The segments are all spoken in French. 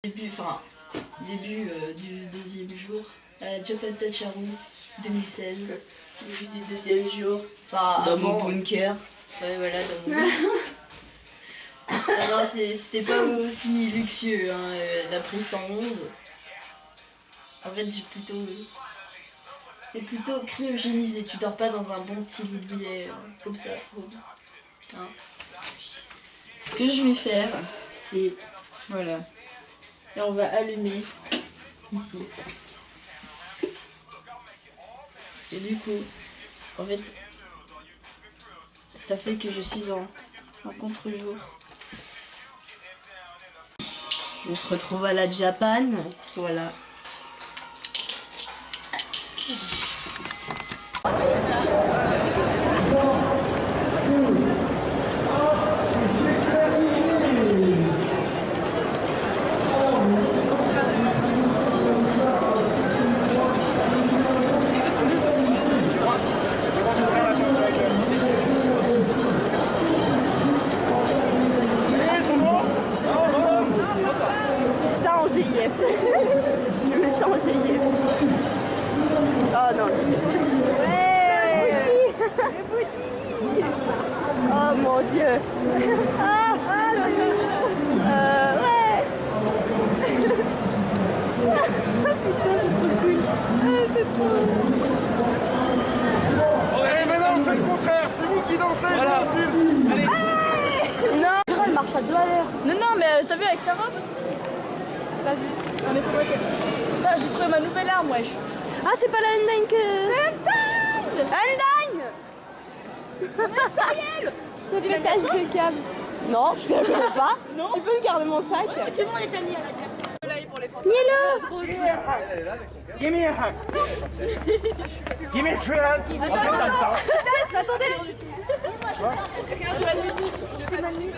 Début du deuxième jour à la Japan Toucharoo 2016. Début du deuxième jour, enfin dans mon bunker. Ouais, voilà, dans mon bunker. Non, c'était pas aussi luxueux, hein. La prise 111. En fait, t'es plutôt cryogénisé, tu dors pas dans un bon petit lit de billet comme ça. Hein. Ce que je vais faire, c'est. Voilà. Et on va allumer ici. Parce que du coup, en fait, ça fait que je suis en contre-jour. On se retrouve à la Japan. Voilà. Je me sens en GIF. Oh non, ouais, le bouddhi. Oh mon dieu. Ah, c'est mignon. Ouais. Putain, c'est trop cool. C'est trop. Mais non, c'est le contraire, c'est vous qui dansez. Voilà. Allez. Non, elle marche à 2 à l'heure. Non, mais t'as vu avec sa robe aussi. T'as vu? On est fabriqué. J'ai trouvé ma nouvelle arme, wesh. Ah, c'est pas la Undyne que... C'est Undyne. Undyne. C'est pétage de câble. Non, je ne le pas. Non. Tu peux me garder mon sac? Tout le monde est ami à la Japan. Nielo. Give me a hug. Give me a hug. Attendez. Regarde la musique. Je fais ma nuit.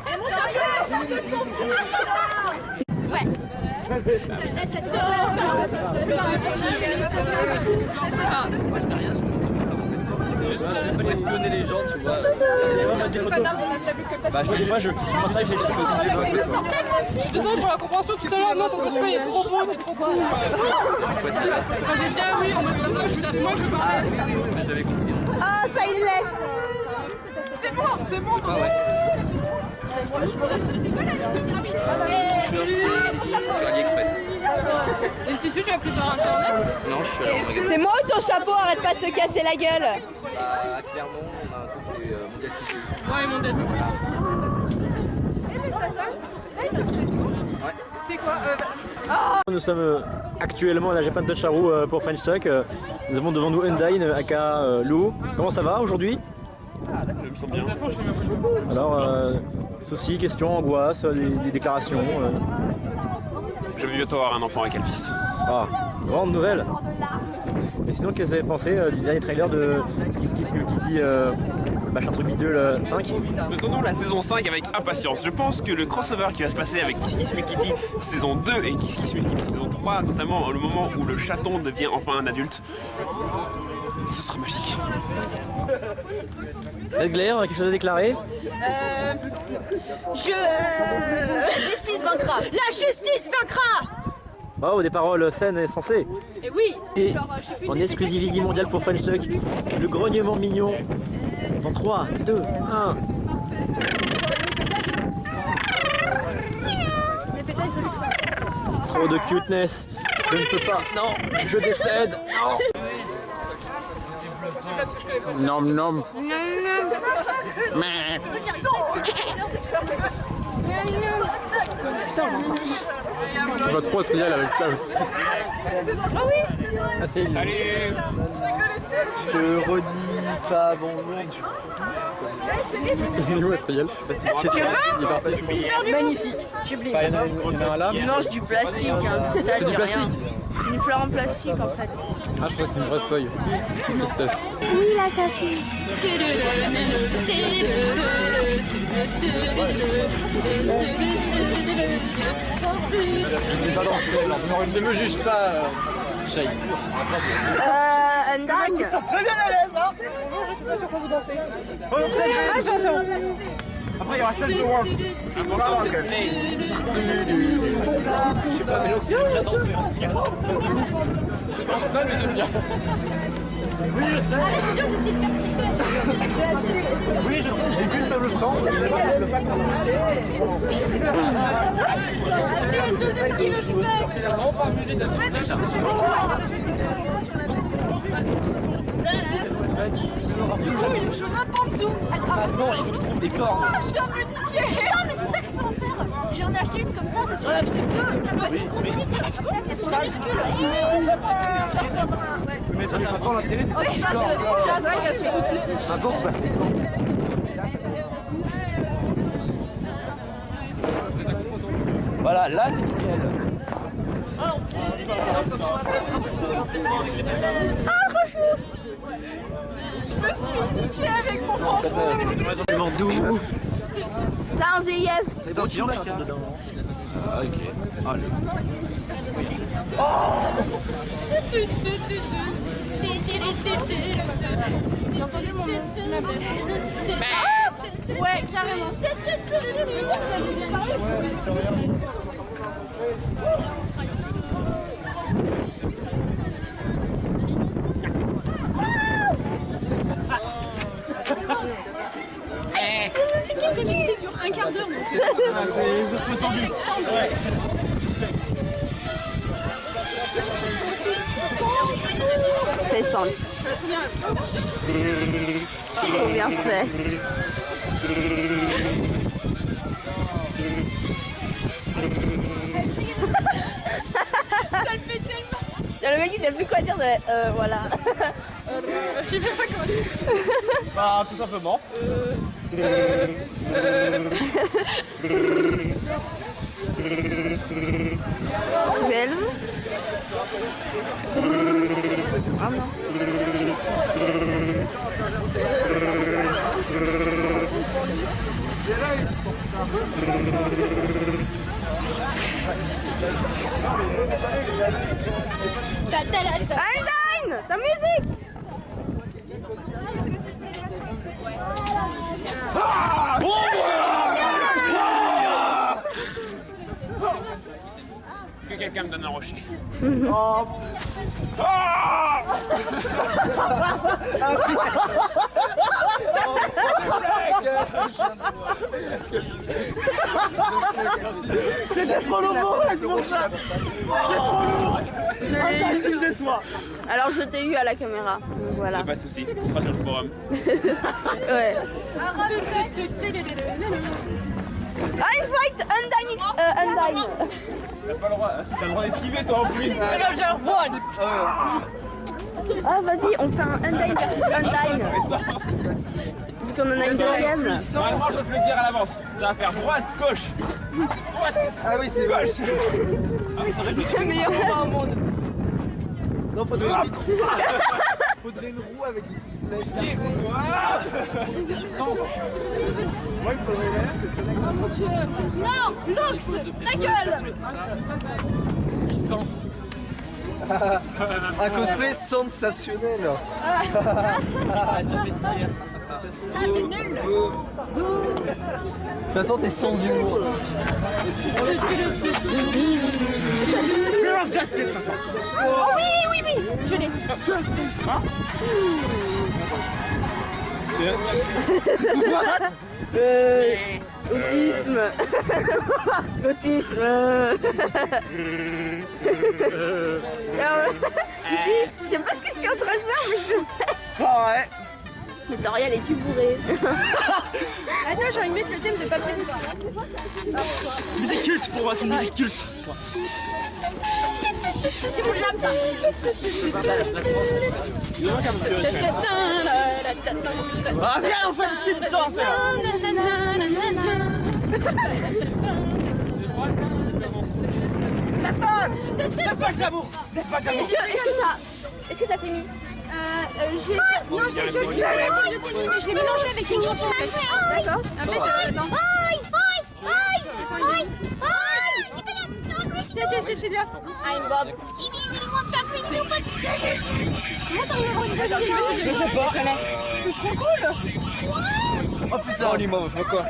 Et mon chariot. Ouais. C'est juste pour espionner les gens, tu vois. Bah, des fois, je partage les choses. Je suis désolé pour la compréhension tout à l'heure. Non, ton costume il est trop beau, t'es trop cool. Quand j'ai dit ah oui, moi je parlais. J'avais compris. Ah, ça il laisse. C'est bon. Ah ouais. Je suis sur AliExpress. Et le tissu, tu as pris par internet? Non, je suis à la magasin. C'est moi ou ton chapeau? Arrête pas de se casser la gueule. Bah, clairement, on a un truc, c'est Mondial Tissu. Ouais, mon dad tissu. Ouais. C'est quoi Nous sommes actuellement à la Japan Toucharoo pour French Talk. Nous avons devant nous Undyne, aka Lou. Comment ça va aujourd'hui? Ah, d'accord, je me sens bien. Alors, soucis, questions, angoisses, des déclarations. Je vais bientôt avoir un enfant avec Elvis. Ah, grande nouvelle. Et sinon, qu'est-ce que vous avez pensé du dernier trailer de Kiss Kiss Me Kitty Machin Truc Bidule le 5? Nous attendons la saison 5 avec impatience. Je pense que le crossover qui va se passer avec Kiss Kiss Me Kitty saison 2 et Kiss Kiss Me Kitty saison 3, notamment le moment où le chaton devient enfin un adulte, ce sera magique. Red Glare, quelque chose à déclarer? Justice vaincra. La justice vaincra. Oh, des paroles saines et sensées. Et oui. Et en exclusivité mondiale pour French Talk, le grognement mignon dans 3, 2, 1. Trop de cuteness. Je ne peux pas. Non, je décède. Non. Nom nom. Mais. Je vois trop Asriel avec ça aussi. Ah oui. Allez. Je te redis pas bonjour. Il est où Asriel? Il est parfait. Magnifique, sublime. Il y en a un là. Il mange du plastique, hein, ça C'est du dit plastique. rien. C'est une fleur en plastique en fait. Ah, je crois que c'est une vraie feuille. Tristesse. Oui, la café. Je ne sais pas danser, ne me juge pas, Shay. Undyne. Très bien à l'aise, hein. sais pas sur quoi vous dansez. Oh, Ah, j'ai un zéro. après, il y aura celle de World. L'important, c'est le play. Je sais pas, mais là aussi, j'aime bien danser. Je danse pas, mais j'aime bien. Oui, je sais. Oui, je sais, j'ai vu le tableau stand. C'est le deuxième qui le fait. Du coup, je note en dessous. Maintenant, il faut trouver des cordes. Ah, je viens de me niquer. Non, mais c'est ça que je peux en faire. J'en ai acheté une comme ça, c'est j'en ai acheté deux. Elles sont trop petites. Elles sont minuscules. Mais t'as pas la télé. Oui, j'ai un vrai qu'elles sont toutes petites. Un bon, bah. Voilà, là c'est nickel. Je me suis niqué avec mon tampon. D'où? C'est un GIF. C'est dans Dion, ça dedans. Ah, ok. Allez. J'ai entendu mon nom. Ouais, carrément. La musique dure un quart d'heure, donc C'est simple. Trop bien fait. ça le fait tellement. Il y a le mec qui sait plus quoi dire, mais voilà. Je sais même pas comment dire. Bah, tout simplement. Belle. Ah non. Einstein, ta musique. Que quelqu'un me donne un rocher. C'était trop lourd pour ça. C'est trop lourd. Tu me déçois. Alors je t'ai eu à la caméra, donc voilà. Pas de soucis, tu seras sur le forum. Ouais. Invite Undyne. T'as pas le droit, t'as le droit d'esquiver toi en plus. Ah vas-y, on fait un Undyne versus Undyne. Vu qu'on en a une deuxième. Moi, je peux te le dire à l'avance. Ça va faire droite, gauche. Droite. Ah oui, c'est Gauche. Ah oui, c'est vrai, C'est le meilleur combat au monde. Non, faudrait une vitre. Faudrait une roue avec des petites flèches. Moi, il me faudrait l'air. Non, Nox, ta gueule. Puissance. Un cosplay sensationnel. Ah, t'es nul. De toute façon, t'es sans humour. Oh oui, je l'ai. Autisme. Autisme. Je sais pas ce que je suis en train de faire, mais je fais. Ah ouais. Mais Dorian est plus bourré. Attends, j'ai envie de mettre le thème de papier. Musique culte pour moi, c'est une musique culte. C'est mon jam, ça. Ah viens, on fait une petite chanson. Dépêche l'amour. Est-ce que t'as fait mis non, j'ai que le tennis, mais je l'ai mélangé avec une chanson en fait. D'accord. En fait, dans... C'est bien. I'm Bob. Comment t'as c'est trop cool. Oh putain, on lui mange, je vois quoi.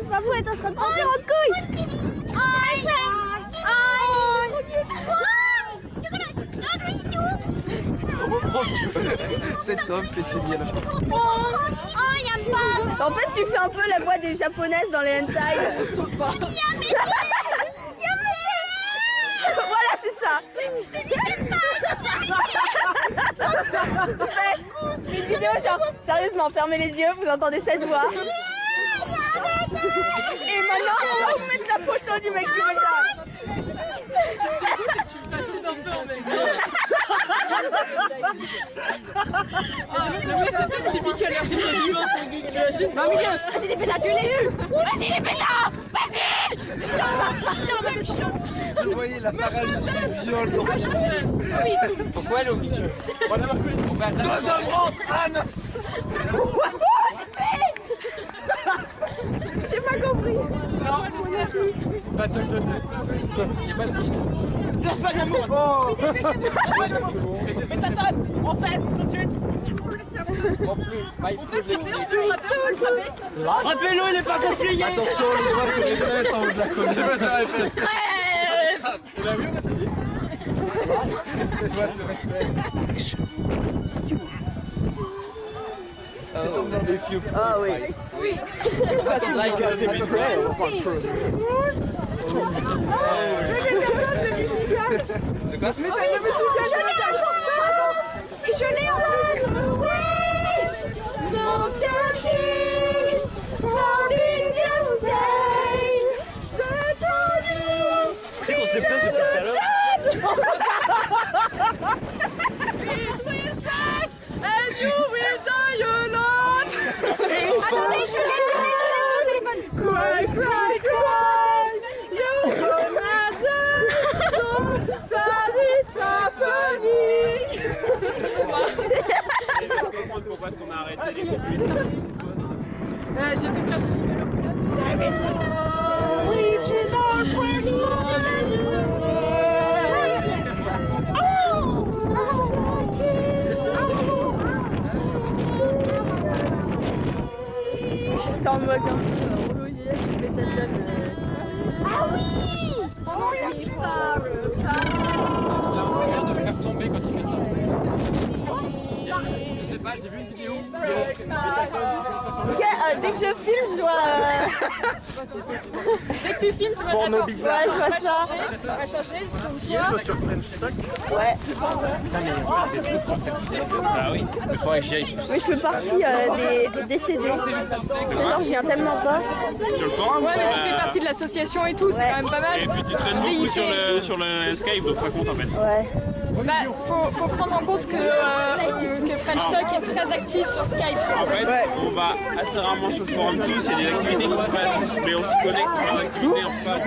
Ça vous être en train de partir en couille. Cet homme, c'est génial. En fait, tu fais un peu la voix des japonaises dans les hentai. Voilà, c'est ça. Tu fais une vidéo genre, sérieusement, fermez les yeux, vous entendez cette voix. Et maintenant, on va vous mettre la photo du mec qui fait ça. Le mec, c'est ça que j'ai piqué allergique aux humains, tu imagines? Vas-y les pétas, tu l'as eu. Vas-y les pétas. Vas-y. Vous voyez la paralysie du viol dans ce Pourquoi elle est au milieu? Deux hommes rentrent. Ah non. J'ai pas compris. Battle de Death. Il n'y a pas de piste. Laisse pas d'amour. Oh. Mais Satan, on fait tout de suite. Non plus. On peut le faire, Rappelez-le, il est pas compliqué. Attention, les doigts sur les fesses en haut de la colonne. C'est pas ça, les fesses. Tu l'as vu? Les doigts sur les fesses. Ah oui. Et je l'ai en plus. Tu sais qu'on se déplace depuis tout à l'heure. Attendez, je l'ai sur le téléphone. Cry, cry, cry. You gonna die. So satisfying. Je comprends pourquoi est-ce qu'on a arrêté les contenus. J'étais presque. Ça en moque un peu. Ologier, Beethoven. Ah oui. Il a un moyen de me faire tomber quand il fait ça. Je sais pas, j'ai vu une vidéo. Ok, dès que je filme, je vois. Dès que tu filmes, tu vas Porno d'accord. bizarre. Ouais, je vois ça. On va changer. Sur French Stock. Ouais. Ah oui. Il faudrait que j'y aille. Mais je fais partie des CD. C'est-à-dire, je viens tellement pas. Sur le forum. Ouais, mais tu fais partie de l'association et tout, c'est quand même pas mal. Et puis tu traînes beaucoup sur le Skype, donc ça compte en fait. Ouais. Bah, faut prendre en compte que French Talk est très actif sur Skype. En fait, on va assez rarement sur le forum tous, il y a des activités qui se passent, mais on se connecte sur les activités, on peut pas.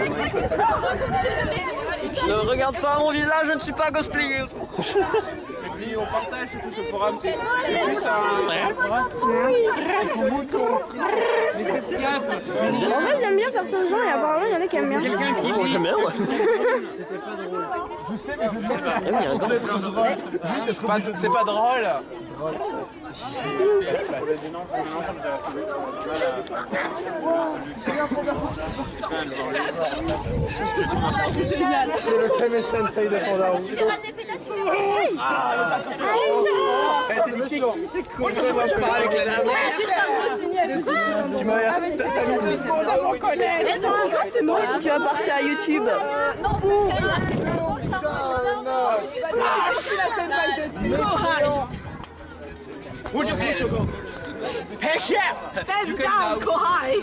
Ne regarde pas mon visage, je ne suis pas cosplayé. Et puis on partage surtout sur le forum, c'est plus un... En fait, j'aime bien faire ça aux gens et apparemment, il y en a qui aiment bien. Quelqu'un qui dit... J'aime bien, ouais. C'est pas drôle. C'est le Kame Sensei de Pandaro. C'est d'ici qui c'est cool. Je vois pas avec la nana. Tu m'as t'as mis 2 secondes avant qu'on connaisse. C'est moi. Tu vas partir à YouTube. Heck yeah! Bend down, Kohai!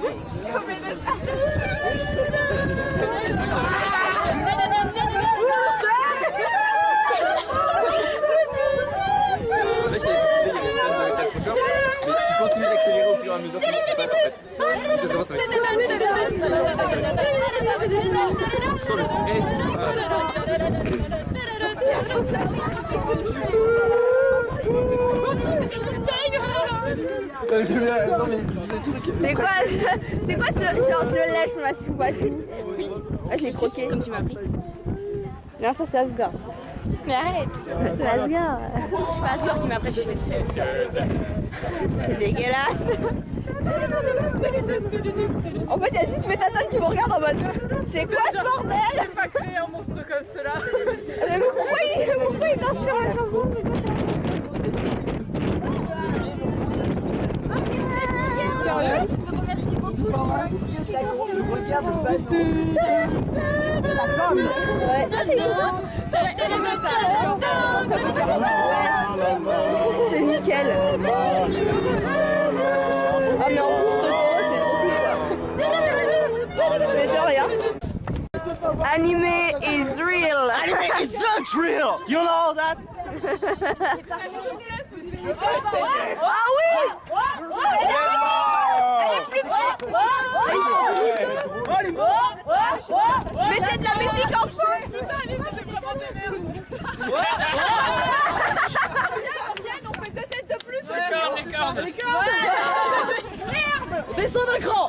Continue d'accélérer au fur et à mesure. sens le stress. Non mais des trucs. C'est quoi ce genre je lèche ma soupe? Oui. Ah, je l'ai croqué. Comme tu m'as appris. Non, ça c'est Asgard. Mais arrête. C'est Asgard. C'est pas Asgard qui m'a appris, tu sais, tu sais. C'est dégueulasse. En fait, il y a juste mes tatanes qui me regardent en mode c'est quoi ce bordel? J'ai pas créé un monstre comme cela. Mais pourquoi il danse sur la chanson? Sérieux? Merci beaucoup. C'est nickel. Ah mais en plus c'est de rien. Anime is real. Anime is not real. You know that? Ah oui! Elle est plus petite! Mettez de la musique en fond! Putain, Aline, j'ai vraiment des nerfs. On fait 2 têtes de plus. Les cordes. Merde! Descends d'écran!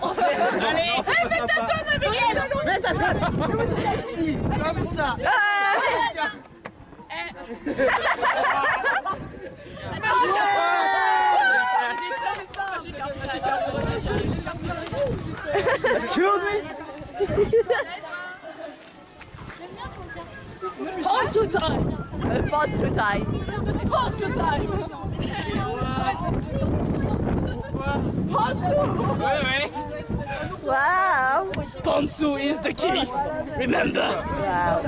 Allez, c'est Mets ta tonne avec elle. Mets ta tonne! Si, comme ça. Pause your time. Pause your time. Pause your time. Ouais. Wow! Pantsu is the key. Remember. Wow!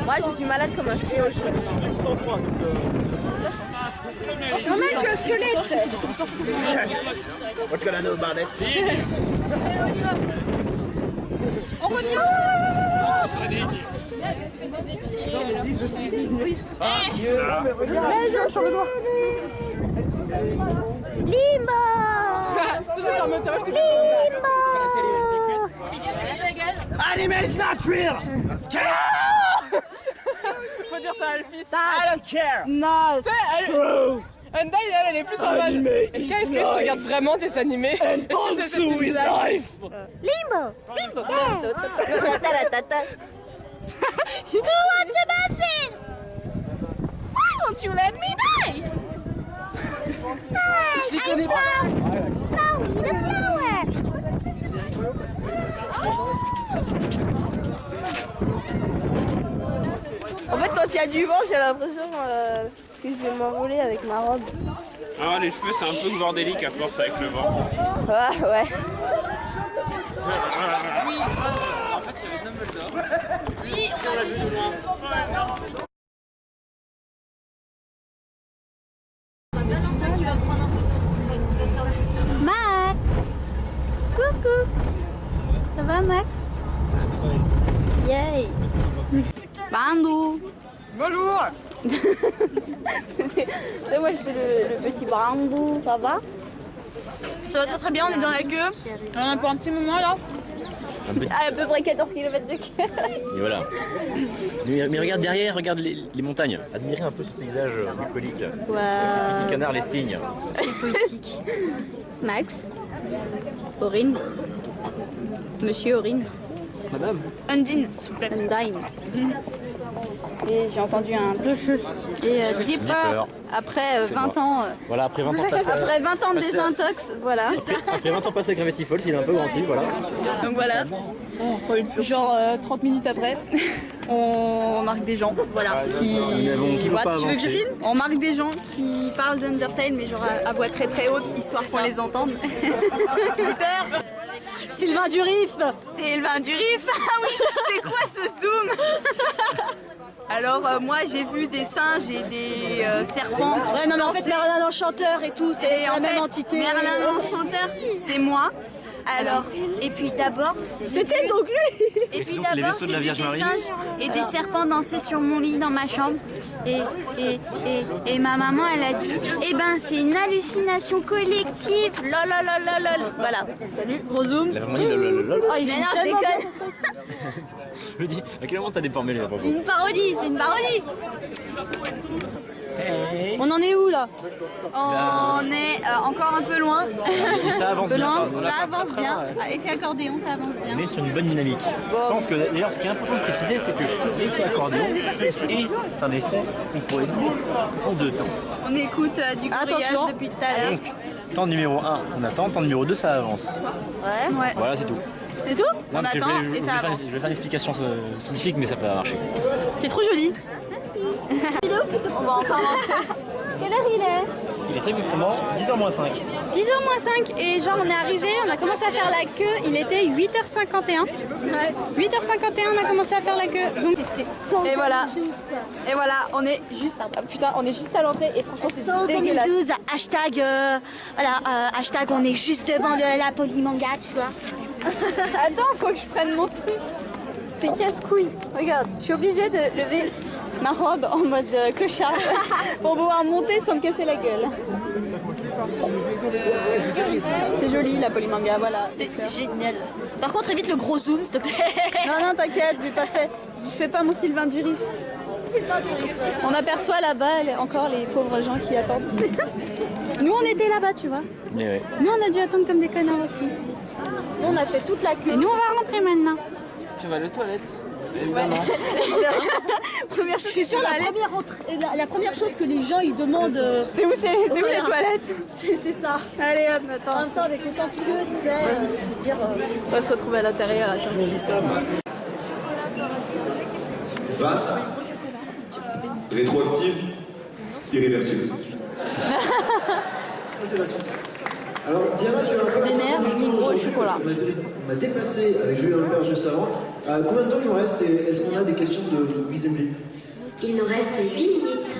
Moi je suis malade comme un chien. Non mais tu es un squelette. What can I know about it? On revient. Les jambes sur le doigt. Lima. Anime is not real. Faut dire ça à Elfis. I don't care. Not true. Hyundai, elle est plus en mode. Est-ce qu'Elfis regarde vraiment tes animés? Pantsu is life. Lima. Lima. You want Sebastian? Why won't you let me die? Je les connais pas. En fait, quand il y a du vent, j'ai l'impression que je vais m'envoler avec ma robe. Ah, les cheveux, c'est un peu bordélique à force avec le vent. Ouais, ouais. En fait, il y avait Dumbledore. Oui, Max! Coucou! Ça va, Max? Yay! Bandou! Bonjour. Moi, je fais le petit Bandou, ça va? ça va très très bien, on est dans la queue. On a pour un petit moment là. À peu près 14 km de queue. Et voilà. Mais regarde derrière, regarde les montagnes. Admirez un peu ce paysage bucolique là. Wow. Les petits canards, les cygnes. C'est poétique. Max, Aurine, Monsieur Aurine, Madame. Undine, s'il vous plaît. Undine. Et j'ai entendu un et Deeper après 20 ans. Voilà, après 20 ans passés. Après 20 ans de désintox, voilà. Après 20 ans passés avec Gravity Falls, il est un peu grandi, voilà. Donc voilà, genre 30 minutes après, on marque des gens, voilà, qui... What, tu veux que je filme? On marque des gens qui parlent d'Undertale, mais genre à voix très très haute, histoire qu'on les entende. Super. Sylvain Durif. Sylvain Durif. Ah oui, c'est quoi ce zoom? Alors moi j'ai vu des singes et des serpents. Ouais, non mais en fait Merlin l'Enchanteur et tout, c'est la même entité. Merlin l'Enchanteur, c'est moi. Alors, et puis d'abord, c'était donc lui. Et puis donc les d'abord, vaisseaux de j'ai la vu Vierge des Marie. singes et des serpents danser sur mon lit dans ma chambre. Et ma maman, elle a dit, eh ben, c'est une hallucination collective. Lololololol. Voilà. Salut, gros zoom. La maman dit lololol. Oh, il mais non, je déconne. Je me dis, à quel moment t'as déformé les propos? Une parodie, c'est une parodie. On en est où là? On est encore un peu loin. Et ça avance bien. Ça avance bien. Effet accordéon, ça avance bien. On est sur une bonne dynamique. Je pense que d'ailleurs, ce qui est important de préciser, c'est que l'effet accordéon est un effet qu'on pourrait dire en deux temps. On écoute du grillage depuis tout à l'heure. Donc, temps numéro 1, on attend. Temps numéro 2, ça avance. Ouais. Voilà, c'est tout. C'est tout? On attend et ça avance. Je vais faire une explication scientifique, mais ça peut pas marcher. C'est trop joli. On va encore rentrer. Quelle heure il est? Il est exactement 10h moins 5. 10h moins 5 et genre on est arrivé, on a commencé à faire la queue, il était 8h51. 8h51 on a commencé à faire la queue. Donc et voilà. Et voilà, on est juste putain, on est juste à l'entrée et franchement c'est dégueulasse. 2012, hashtag hashtag on est juste devant la polymanga, tu vois. Attends, faut que je prenne mon truc. C'est casse-couille. Regarde, je suis obligée de lever ma robe en mode clochard pour pouvoir monter sans me casser la gueule. C'est joli la polymanga, voilà. C'est génial. Par contre, évite le gros zoom, s'il te plaît. Non, t'inquiète, j'ai pas fait. Je fais pas mon Sylvain Dury. On aperçoit là-bas encore les pauvres gens qui attendent. Nous, on était là-bas, tu vois. Ouais. Nous, on a dû attendre comme des connards aussi. Nous, on a fait toute la queue. Et nous, on va rentrer maintenant. Tu vas aux toilettes. Évidemment. Je suis sûre, la première chose que les gens ils demandent. C'est où les toilettes? C'est ça. Allez hop, attends. En même temps, avec autant de queue, tu sais, je veux dire. On va se retrouver à l'intérieur, attends. Vaste, rétroactif, irréversible. Ça, c'est la science. Alors, Diana, tu as un peu... Des nerfs, micro et chocolat. On a déplacé avec Julien Lepers juste avant. Combien de temps il nous reste et est-ce qu'on a des questions de Weaselly? Il nous reste 8 minutes.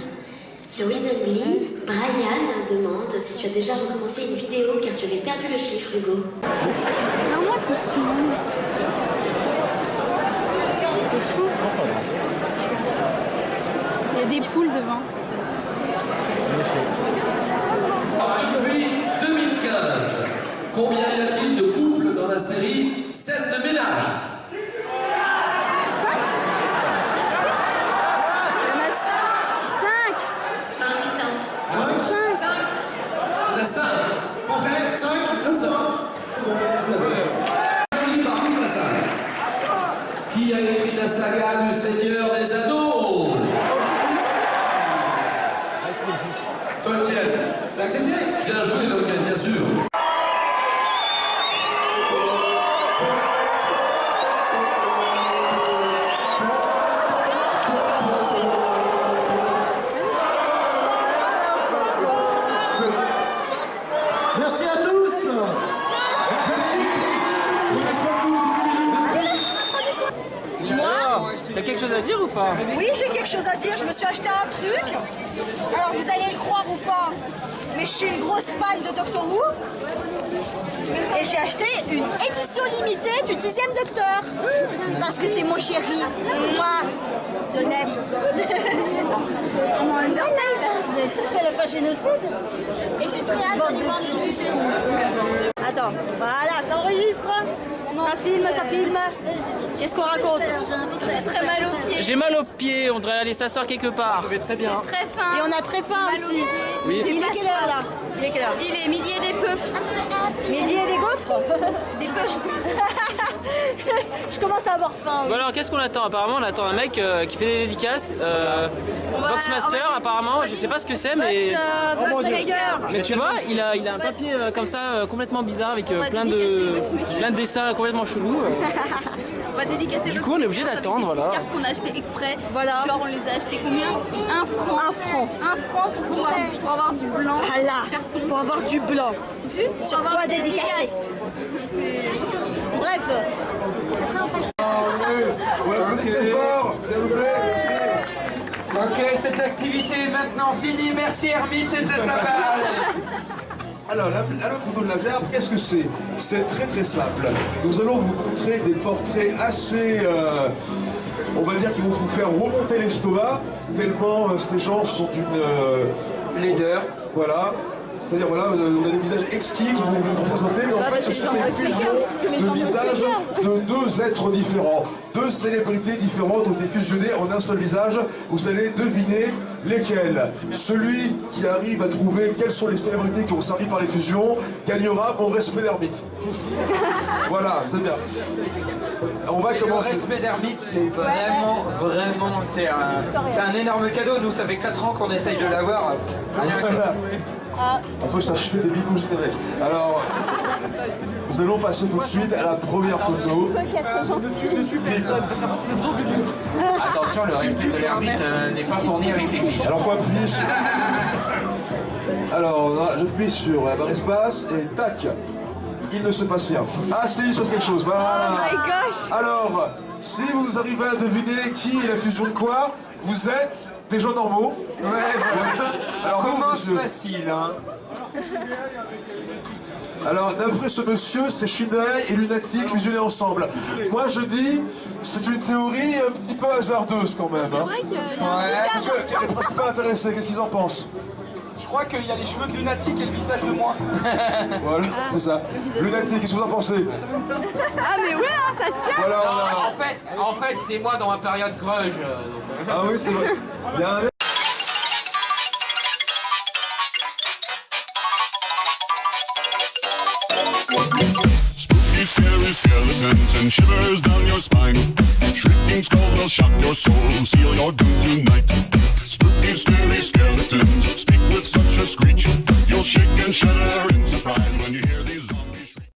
Sur Weaselly, Brian demande si tu as déjà recommencé une vidéo car tu avais perdu le chiffre, Hugo. Alors moi tout seul. C'est fou. Il y a des poules devant. Depuis 2015, combien y a-t-il de couples dans la série 7 de ménage? 5 C'est bon, Qui a écrit la saga du Seigneur des Anneaux? Tolkien. C'est accepté? Bien joué, Tolkien, bien sûr. Merci à tous. T'as quelque chose à dire ou pas? Oui, j'ai quelque chose à dire. Je me suis acheté un truc. Alors, vous allez le croire ou pas, mais je suis une grosse fan de Doctor Who. Et j'ai acheté une édition limitée du 10e Docteur. Parce que c'est mon chéri. Moi, de l'aime. Vous avez tous fait la page génocide? Et j'ai très hâte d'aller voir les musées. Attends, voilà, ça enregistre. Ça filme. Qu'est-ce qu'on raconte? J'ai très mal aux pieds. J'ai mal aux pieds, on devrait aller s'asseoir quelque part. Je vais très bien. Très faim. Et on a très faim aussi. Oui. Il est quelle heure là? Il est midi et des peufs. Midi et des gaufres? Des peufs. Je commence à avoir faim. Bon alors qu'est-ce qu'on attend? Apparemment on attend un mec qui fait des dédicaces. Voxmaster apparemment, je sais pas ce que c'est mais... Mais tu vois, il a un papier comme ça complètement bizarre avec plein de dessins complètement chelous. On va dédicacer. Du coup on est obligé d'attendre, voilà. Des cartes qu'on a achetées exprès. Voilà. Genre on les a achetées combien? 1 franc. 1 franc. Pour avoir du blanc. Voilà. Pour avoir du blanc. Juste pour avoir des dédicaces. Bref. Ok, cette activité est maintenant finie. Merci Hermine, c'était sympa. Alors, la couteau de la gerbe, qu'est-ce que c'est? C'est très très simple. Nous allons vous montrer des portraits assez... on va dire qu'ils vont vous faire remonter l'estomac, tellement ces gens sont d'une... laideur. Voilà. C'est-à-dire, voilà, on a des visages exquis qui vont vous représenter, mais en fait, ce sont des fusions de visages de deux êtres différents. Deux célébrités différentes ont été fusionnées en un seul visage. Vous allez deviner lesquels. Celui qui arrive à trouver quelles sont les célébrités qui ont servi par les fusions gagnera mon respect d'ermite. Voilà, c'est bien. On va commencer. Le respect d'ermite, c'est vraiment, c'est un énorme cadeau. Nous, ça fait 4 ans qu'on essaye de l'avoir. On peut s'acheter des bigous génériques. Alors, nous allons passer tout de suite à la première photo. Attention, le respect de l'ermite n'est pas fourni avec l'église. Alors, faut appuyer sur... Alors, j'appuie sur la barre espace et tac. Il ne se passe rien. Ah si, il se passe quelque chose. Voilà. Oh my gosh. Alors, si vous arrivez à deviner qui est la fusion de quoi, vous êtes des gens normaux. Ouais, voilà. Alors, commence facile, hein. Alors, d'après ce monsieur, c'est Shinrai et Lunatic fusionnés ensemble. Moi, je dis, c'est une théorie un petit peu hasardeuse quand même. Hein. Parce qu'il y a les principaux intéressés, qu'est-ce qu'ils en pensent? Je crois qu'il y a les cheveux de Lunatic et le visage de moi. Voilà, c'est ça. Lunatic, qu'est-ce que vous en pensez? Ah mais ouais, hein, ça se tient. Voilà, en fait c'est moi dans ma période grunge. Ah oui, c'est vrai. Il y a un... Spooky, scary skeletons and shivers down your spine. Shrieking skulls will shock your soul, seal your doom tonight. Spooky, scary skeletons speak with such a screech. You'll shake and shudder in surprise when you hear the